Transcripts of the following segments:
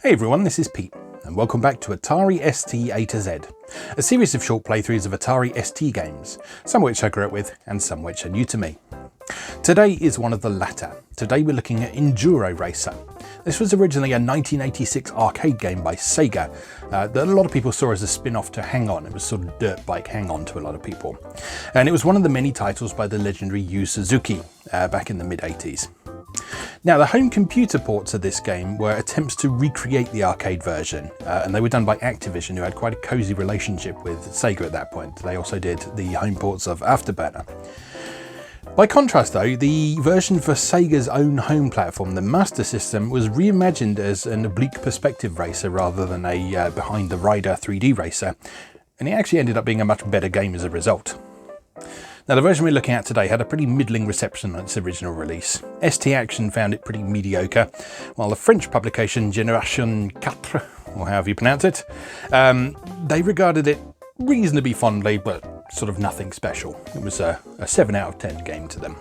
Hey everyone, this is Pete, and welcome back to Atari ST A to Z, a series of short playthroughs of Atari ST games, some which I grew up with and some which are new to me. Today is one of the latter. Today we're looking at Enduro Racer. This was originally a 1986 arcade game by Sega that a lot of people saw as a spin-off to Hang On. It was sort of dirt bike Hang On to a lot of people. And it was one of the many titles by the legendary Yu Suzuki back in the mid-80s. Now, the home computer ports of this game were attempts to recreate the arcade version, and they were done by Activision, who had quite a cosy relationship with Sega at that point. They also did the home ports of Afterburner. By contrast though, the version for Sega's own home platform, the Master System, was reimagined as an oblique perspective racer rather than a behind the rider 3D racer, and it actually ended up being a much better game as a result. Now, the version we're looking at today had a pretty middling reception on its original release. ST Action found it pretty mediocre, while the French publication Génération 4, or however you pronounce it, they regarded it reasonably fondly, but sort of nothing special. It was a 7 out of 10 game to them.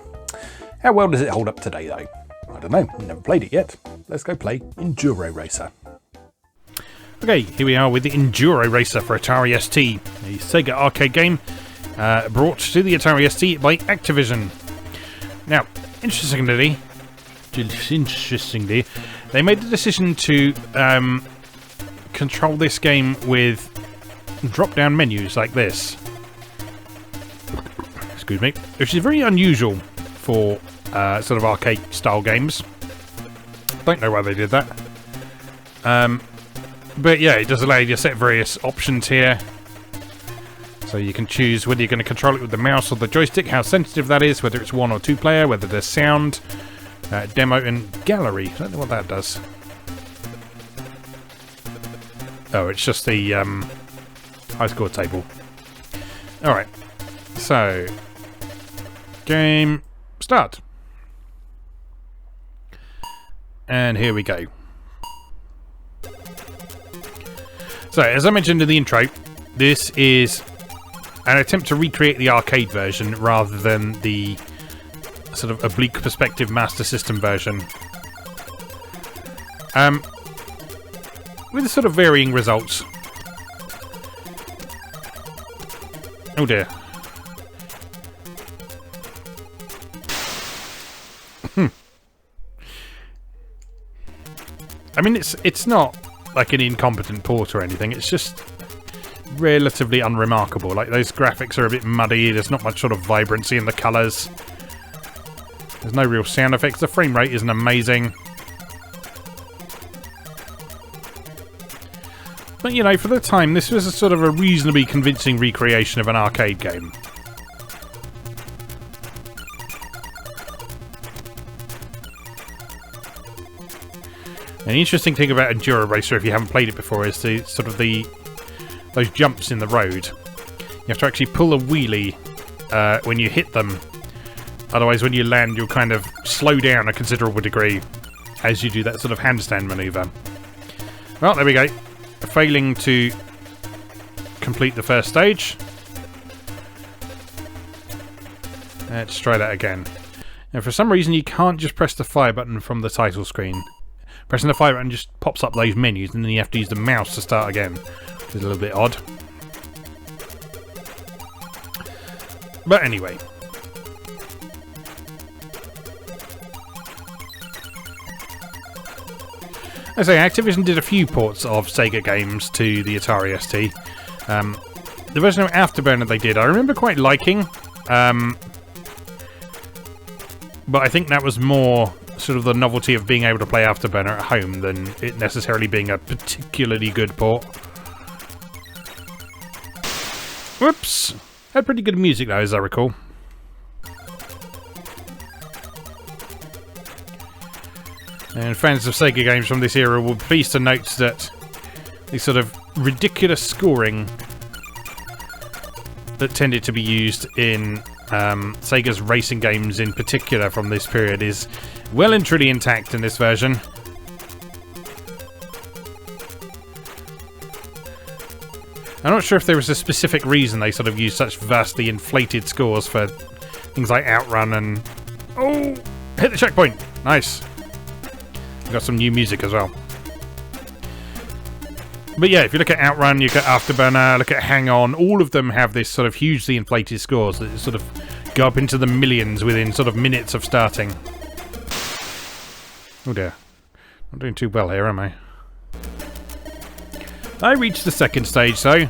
How well does it hold up today though? I don't know, never played it yet. Let's go play Enduro Racer. Okay, here we are with the Enduro Racer for Atari ST, a Sega arcade game brought to the Atari ST by Activision. Now, interestingly, they made the decision to control this game with drop-down menus like this. Excuse me, which is very unusual for sort of arcade-style games. Don't know why they did that. But yeah, it does allow you to set various options here. So you can choose whether you're going to control it with the mouse or the joystick, how sensitive that is, whether it's 1 or 2 player, whether there's sound, demo and gallery. I don't know what that does. Oh, it's just the high score table. Alright, so game start. And here we go. So, as I mentioned in the intro, this is an attempt to recreate the arcade version rather than the sort of oblique perspective Master System version. With sort of varying results. Oh dear. I mean, it's not like an incompetent port or anything, it's just relatively unremarkable. Like, those graphics are a bit muddy, there's not much sort of vibrancy in the colours. There's no real sound effects, the frame rate isn't amazing. But, you know, for the time, this was a sort of a reasonably convincing recreation of an arcade game. And the interesting thing about Enduro Racer, if you haven't played it before, is the sort of those jumps in the road. You have to actually pull a wheelie when you hit them. Otherwise, when you land, you'll kind of slow down a considerable degree as you do that sort of handstand maneuver. Well, there we go. Failing to complete the first stage. Let's try that again. Now, for some reason, you can't just press the fire button from the title screen. Pressing the fire button just pops up those menus, and then you have to use the mouse to start again. Which is a little bit odd. But anyway. I say, Activision did a few ports of Sega games to the Atari ST. The version of Afterburner they did, I remember quite liking. But I think that was more sort of the novelty of being able to play Afterburner at home than it necessarily being a particularly good port. Whoops! Had pretty good music though, as I recall. And fans of Sega games from this era will be pleased to note that the sort of ridiculous scoring that tended to be used in Sega's racing games in particular from this period is well and truly intact in this version. I'm not sure if there was a specific reason they sort of used such vastly inflated scores for things like Outrun and... Oh! Hit the checkpoint! Nice! We've got some new music as well. But yeah, if you look at Outrun, you look at Afterburner, look at Hang On, all of them have this sort of hugely inflated scores that sort of go up into the millions within sort of minutes of starting. Oh dear. Not doing too well here, am I? I reached the second stage, though.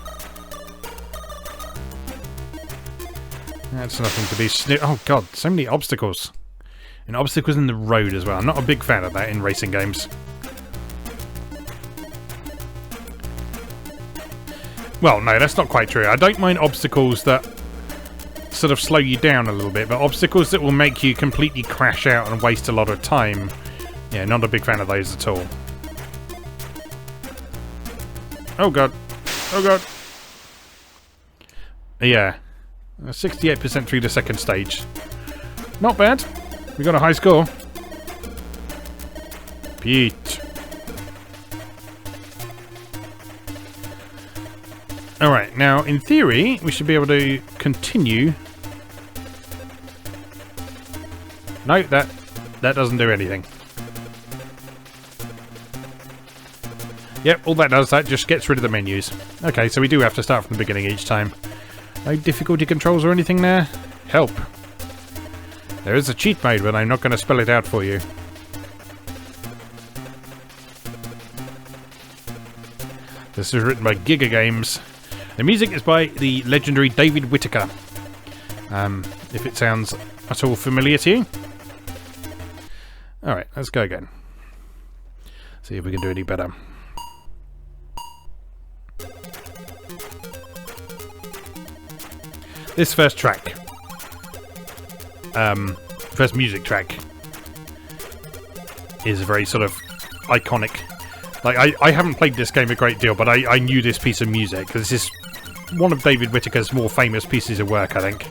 That's nothing to be oh god, so many obstacles. And obstacles in the road as well. I'm not a big fan of that in racing games. Well, no, that's not quite true. I don't mind obstacles that sort of slow you down a little bit, but obstacles that will make you completely crash out and waste a lot of time, yeah, not a big fan of those at all. Oh god. Oh god. Yeah. 68% through the second stage. Not bad. We got a high score. Pete. Alright, now in theory, we should be able to continue. No, that doesn't do anything. Yep, all that does, that just gets rid of the menus. Okay, so we do have to start from the beginning each time. No difficulty controls or anything there? Help. There is a cheat mode, but I'm not going to spell it out for you. This is written by Giga Games. The music is by the legendary David Whittaker. If it sounds at all familiar to you. Alright, let's go again. See if we can do any better. This first track, first music track, is very sort of iconic. Like, I haven't played this game a great deal, but I knew this piece of music, because this is one of David Whittaker's more famous pieces of work, I think.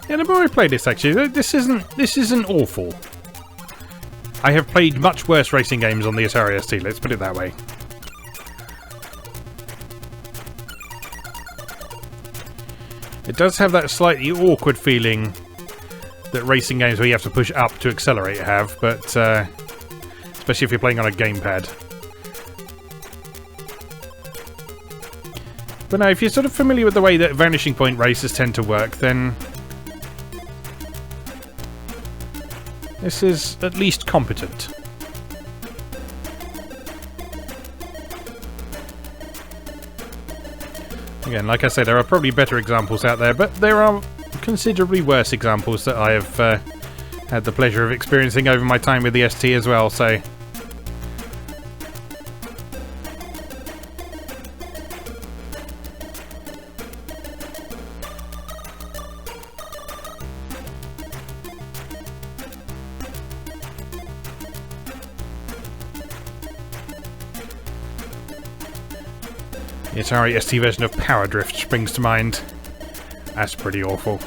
Yeah, the more I play this, actually, this isn't awful. I have played much worse racing games on the Atari ST, let's put it that way. It does have that slightly awkward feeling that racing games where you have to push up to accelerate have, but especially if you're playing on a gamepad. But no, if you're sort of familiar with the way that vanishing point races tend to work, then this is at least competent. Again, like I said, there are probably better examples out there, but there are considerably worse examples that I have had the pleasure of experiencing over my time with the ST as well, so... The Atari ST version of Power Drift springs to mind. That's pretty awful.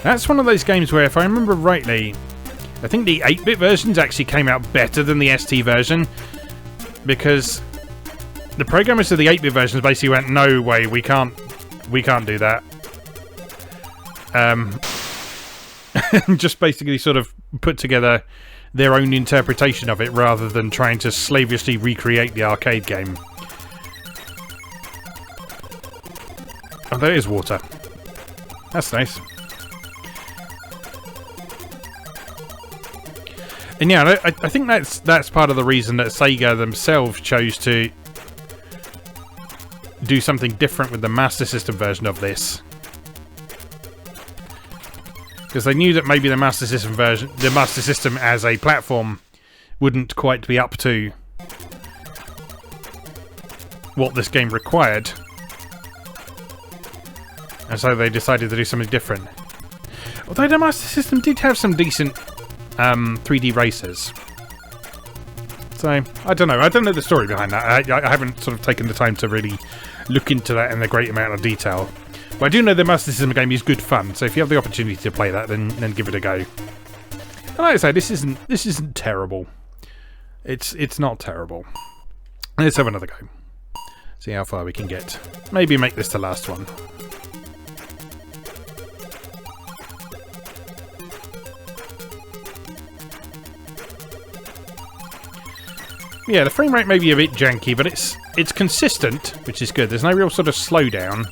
That's one of those games where, if I remember rightly, I think the 8-bit versions actually came out better than the ST version, because the programmers of the 8-bit versions basically went, no way, we can't do that. Just basically sort of put together their own interpretation of it rather than trying to slavishly recreate the arcade game. Oh, there is water. That's nice. And yeah, I think that's part of the reason that Sega themselves chose to do something different with the Master System version of this. Because they knew that maybe the Master System version, the Master System as a platform, wouldn't quite be up to what this game required. And so they decided to do something different. Although the Master System did have some decent 3D racers. So, I don't know. I don't know the story behind that. I haven't sort of taken the time to really look into that in a great amount of detail. But I do know the Master System game is good fun, so if you have the opportunity to play that, then give it a go. like I say, this isn't terrible. It's not terrible. Let's have another go. See how far we can get. Maybe make this the last one. Yeah, the frame rate may be a bit janky, but it's consistent, which is good. There's no real sort of slowdown.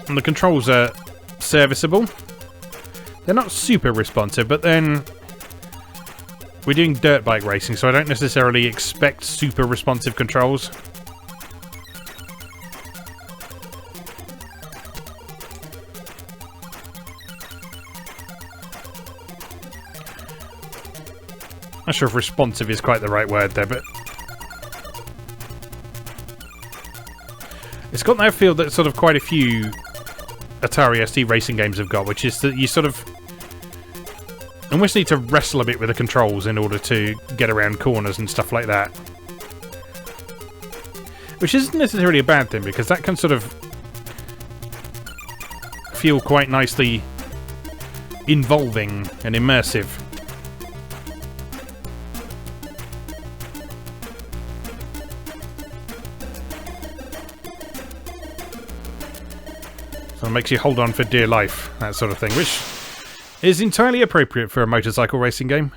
And the controls are serviceable. They're not super responsive, but then we're doing dirt bike racing, so I don't necessarily expect super responsive controls. Not sure if responsive is quite the right word there, but it's got that feel that sort of quite a few Atari ST racing games have got, which is that you sort of almost need to wrestle a bit with the controls in order to get around corners and stuff like that. Which isn't necessarily a bad thing, because that can sort of feel quite nicely involving and immersive. So it makes you hold on for dear life, that sort of thing, which is entirely appropriate for a motorcycle racing game.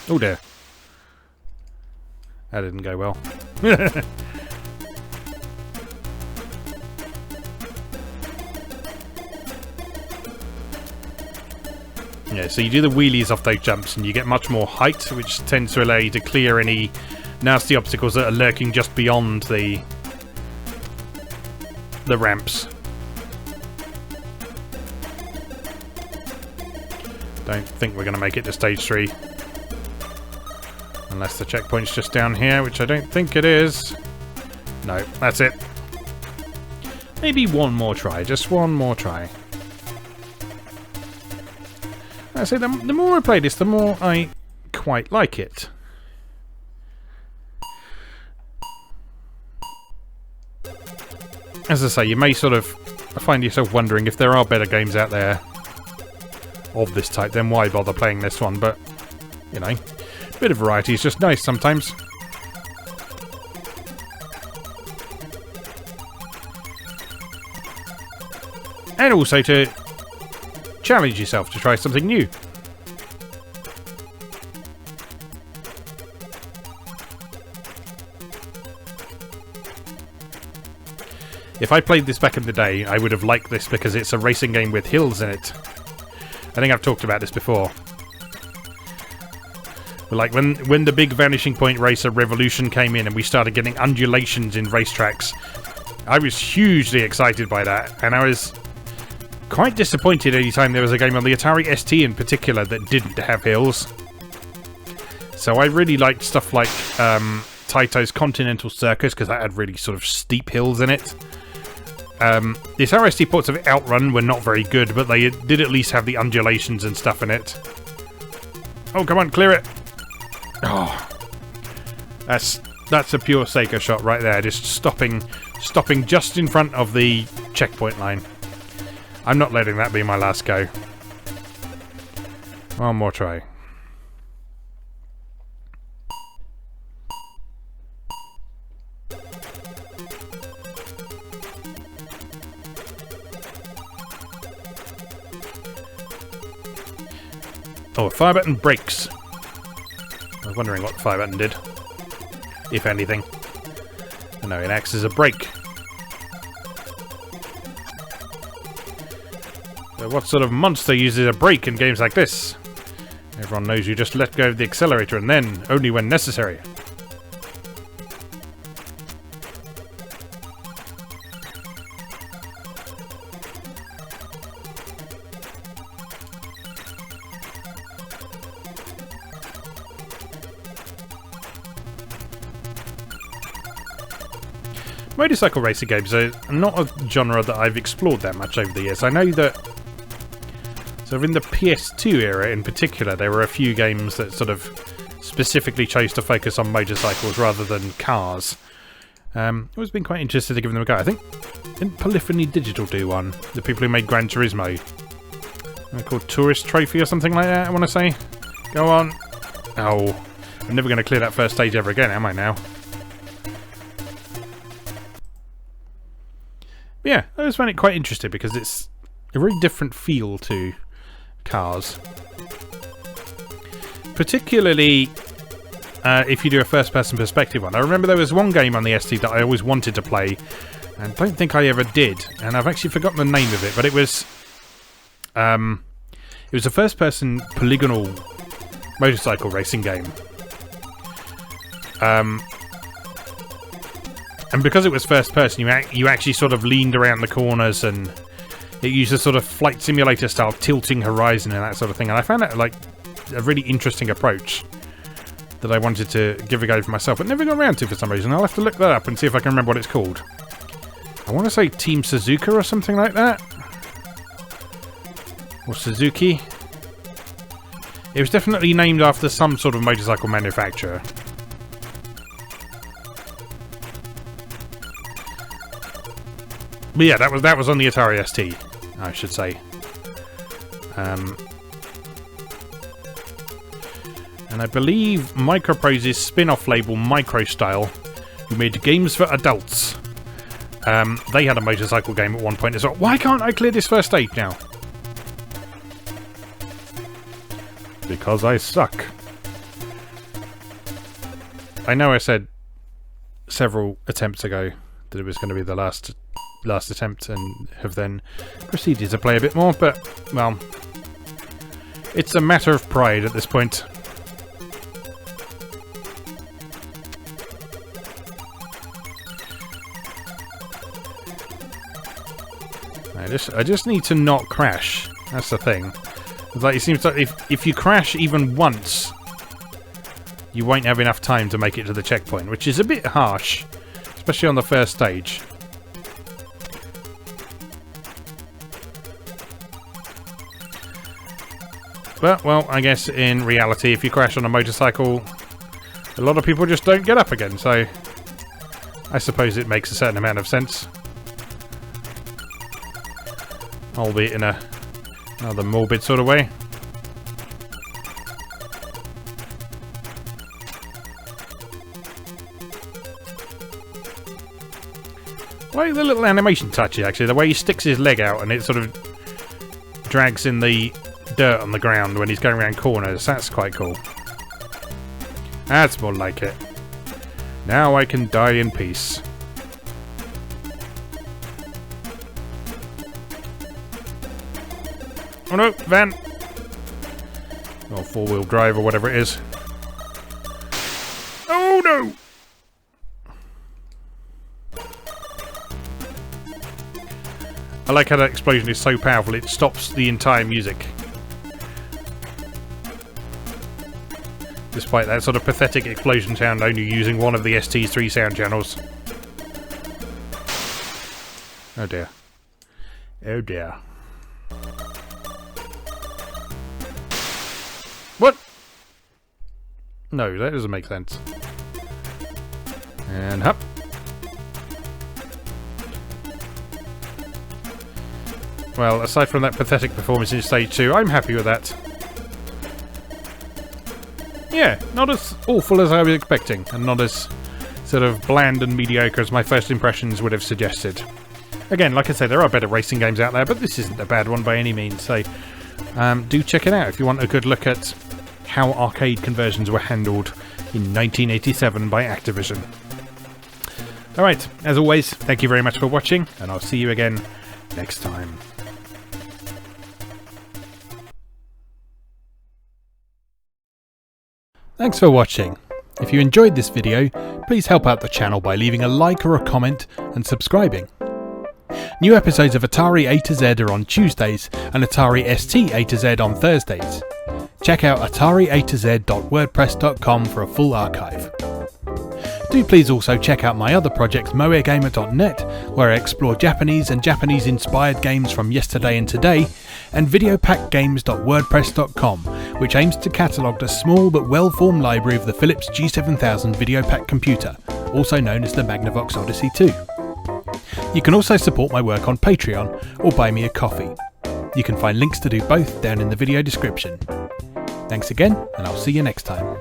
Oh dear. That didn't go well. Yeah, so you do the wheelies off those jumps and you get much more height, which tends to allow you to clear any nasty obstacles that are lurking just beyond the ramps. Don't think we're going to make it to stage 3. Unless the checkpoint's just down here, which I don't think it is. No, that's it. Maybe one more try, just one more try. I say the more I play this, the more I quite like it. As I say, you may sort of find yourself wondering if there are better games out there of this type, then why bother playing this one? But, you know, a bit of variety is just nice sometimes. And also to challenge yourself to try something new. If I played this back in the day, I would have liked this because it's a racing game with hills in it. I think I've talked about this before. But like when the big Vanishing Point Racer revolution came in and we started getting undulations in racetracks, I was hugely excited by that, and I was quite disappointed anytime there was a game on the Atari ST in particular that didn't have hills. So I really liked stuff like Taito's Continental Circus, because that had really sort of steep hills in it. The Atari ST ports of Outrun were not very good, but they did at least have the undulations and stuff in it. Oh, come on, clear it! Oh, that's a pure Sega shot right there, just stopping just in front of the checkpoint line. I'm not letting that be my last go. One more try. Oh, fire button brakes. I was wondering what the fire button did, if anything. Oh, no, it acts as a brake. So what sort of monster uses a brake in games like this? Everyone knows you just let go of the accelerator and then only when necessary. Motorcycle racing games are not a genre that I've explored that much over the years. I know that sort of in the PS2 era in particular, there were a few games that sort of specifically chose to focus on motorcycles rather than cars. Always been quite interested to give them a go. I think, didn't Polyphony Digital do one? The people who made Gran Turismo. They're called Tourist Trophy or something like that, I want to say. Go on. Oh, I'm never going to clear that first stage ever again, am I now? But yeah, I always found it quite interesting because it's a very different feel to cars. Particularly if you do a first-person perspective one. I remember there was one game on the ST that I always wanted to play and don't think I ever did. And I've actually forgotten the name of it, but it was a first-person polygonal motorcycle racing game. And because it was first-person, you actually sort of leaned around the corners, and it used a sort of flight simulator style tilting horizon and that sort of thing. And I found that like a really interesting approach that I wanted to give a go for myself, but never got around to for some reason. I'll have to look that up and see if I can remember what it's called. I want to say Team Suzuka or something like that. Or Suzuki. It was definitely named after some sort of motorcycle manufacturer. But yeah, that was on the Atari ST, I should say. And I believe Microprose's spin-off label Microstyle, who made games for adults, they had a motorcycle game at one point as well. Why can't I clear this first stage now? Because I suck. I know I said several attempts ago that it was going to be the last attempt, and have then proceeded to play a bit more, but, well, it's a matter of pride at this point. I just need to not crash. That's the thing. It's like, it seems like if you crash even once, you won't have enough time to make it to the checkpoint, which is a bit harsh, especially on the first stage. But, well, I guess in reality, if you crash on a motorcycle, a lot of people just don't get up again, so I suppose it makes a certain amount of sense. Albeit in another morbid sort of way. I like the little animation touch, actually. The way he sticks his leg out and it sort of drags in the dirt on the ground when he's going around corners. That's quite cool. That's more like it. Now I can die in peace. Oh no, van! Or four-wheel drive or whatever it is. Oh no! I like how that explosion is so powerful it stops the entire music. Despite that sort of pathetic explosion sound only using one of the ST's 3 sound channels. Oh dear. Oh dear. What? No, that doesn't make sense. And up. Well, aside from that pathetic performance in Stage 2, I'm happy with that. Yeah, not as awful as I was expecting, and not as sort of bland and mediocre as my first impressions would have suggested. Again, like I said, there are better racing games out there, but this isn't a bad one by any means, so do check it out if you want a good look at how arcade conversions were handled in 1987 by Activision. Alright, as always, thank you very much for watching, and I'll see you again next time. Thanks for watching. If you enjoyed this video, please help out the channel by leaving a like or a comment and subscribing. New episodes of Atari A to Z are on Tuesdays and Atari ST A to Z on Thursdays. Check out atari-a-to-z.wordpress.com for a full archive. Do please also check out my other projects moegamer.net, where I explore Japanese and Japanese-inspired games from yesterday and today, and videopackgames.wordpress.com, which aims to catalogue a small but well-formed library of the Philips G7000 Videopack computer, also known as the Magnavox Odyssey 2. You can also support my work on Patreon or buy me a coffee. You can find links to do both down in the video description. Thanks again, and I'll see you next time.